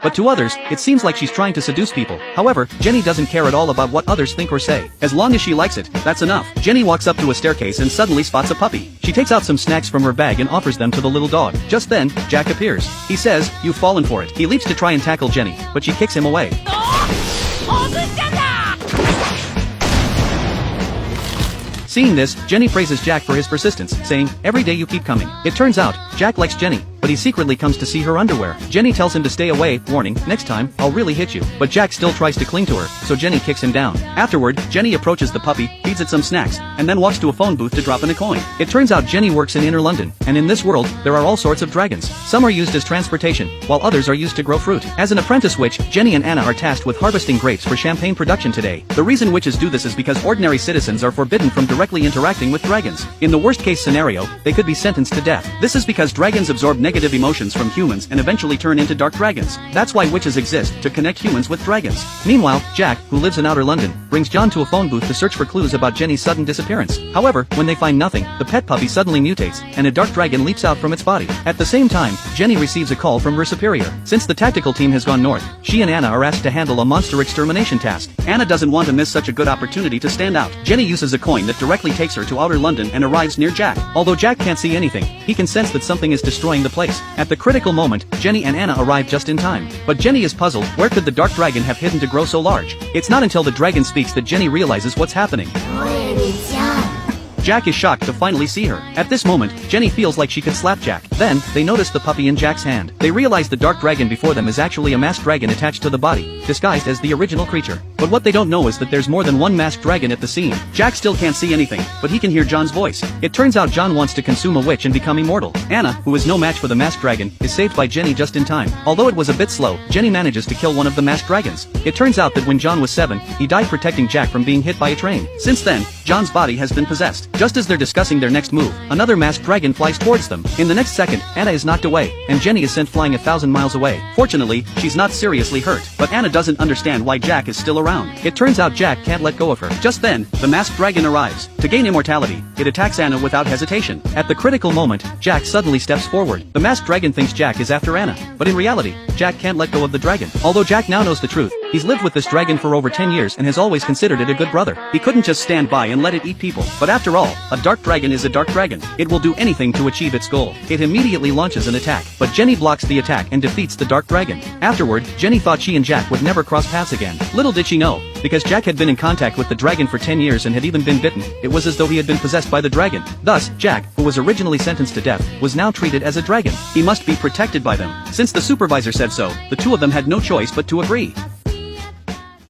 but to others, it seems like she's trying to seduce people. However, Jenny doesn't care at all about what others think or say. As long as she likes it, that's enough. Jenny walks up to a staircase and suddenly spots a puppy. She takes out some snacks from her bag and offers them to the little dog. Just then, Jack appears. He says, "You've fallen for it." He leaps to try and tackle Jenny, but she kicks him away. Seeing this, Jenny praises Jack for his persistence, saying, "Every day you keep coming." It turns out, Jack likes Jenny, but he secretly comes to see her underwear. Jenny tells him to stay away, warning, "Next time, I'll really hit you." But Jack still tries to cling to her, so Jenny kicks him down. Afterward, Jenny approaches the puppy, feeds it some snacks, and then walks to a phone booth to drop in a coin. It turns out Jenny works in inner London, and in this world, there are all sorts of dragons. Some are used as transportation, while others are used to grow fruit. As an apprentice witch, Jenny and Anna are tasked with harvesting grapes for champagne production today. The reason witches do this is because ordinary citizens are forbidden from directly interacting with dragons. In the worst case scenario, they could be sentenced to death. This is because dragons absorb negative emotions from humans and eventually turn into dark dragons. That's why witches exist, to connect humans with dragons. Meanwhile, Jack, who lives in outer London, brings John to a phone booth to search for clues about Jenny's sudden disappearance. However, when they find nothing, the pet puppy suddenly mutates, and a dark dragon leaps out from its body. At the same time, Jenny receives a call from her superior. Since the tactical team has gone north, she and Anna are asked to handle a monster extermination task. Anna doesn't want to miss such a good opportunity to stand out. Jenny uses a coin that directly takes her to outer London and arrives near Jack. Although Jack can't see anything, he can sense that something is destroying the place. At the critical moment, Jenny and Anna arrive just in time. But Jenny is puzzled, where could the dark dragon have hidden to grow so large? It's not until the dragon speaks that Jenny realizes what's happening. Jack is shocked to finally see her. At this moment, Jenny feels like she could slap Jack. Then, they notice the puppy in Jack's hand. They realize the dark dragon before them is actually a masked dragon attached to the body, disguised as the original creature. But what they don't know is that there's more than one masked dragon at the scene. Jack still can't see anything, but he can hear John's voice. It turns out John wants to consume a witch and become immortal. Anna, who is no match for the masked dragon, is saved by Jenny just in time. Although it was a bit slow, Jenny manages to kill one of the masked dragons. It turns out that when John was 7, he died protecting Jack from being hit by a train. Since then, John's body has been possessed. Just as they're discussing their next move, another masked dragon flies towards them. In the next second, Anna is knocked away, and Jenny is sent flying 1,000 miles away. Fortunately, she's not seriously hurt, but Anna doesn't understand why Jack is still around. It turns out Jack can't let go of her. Just then, the masked dragon arrives. To gain immortality, it attacks Anna without hesitation. At the critical moment, Jack suddenly steps forward. The masked dragon thinks Jack is after Anna, but in reality, Jack can't let go of the dragon. Although Jack now knows the truth, he's lived with this dragon for over 10 years and has always considered it a good brother. He couldn't just stand by and let it eat people. But after all, a dark dragon is a dark dragon. It will do anything to achieve its goal. It immediately launches an attack, but Jenny blocks the attack and defeats the dark dragon. Afterward, Jenny thought she and Jack would never cross paths again. Little did she know, because Jack had been in contact with the dragon for 10 years and had even been bitten, it was as though he had been possessed by the dragon. Thus, Jack, who was originally sentenced to death, was now treated as a dragon. He must be protected by them. Since the supervisor said so, the two of them had no choice but to agree.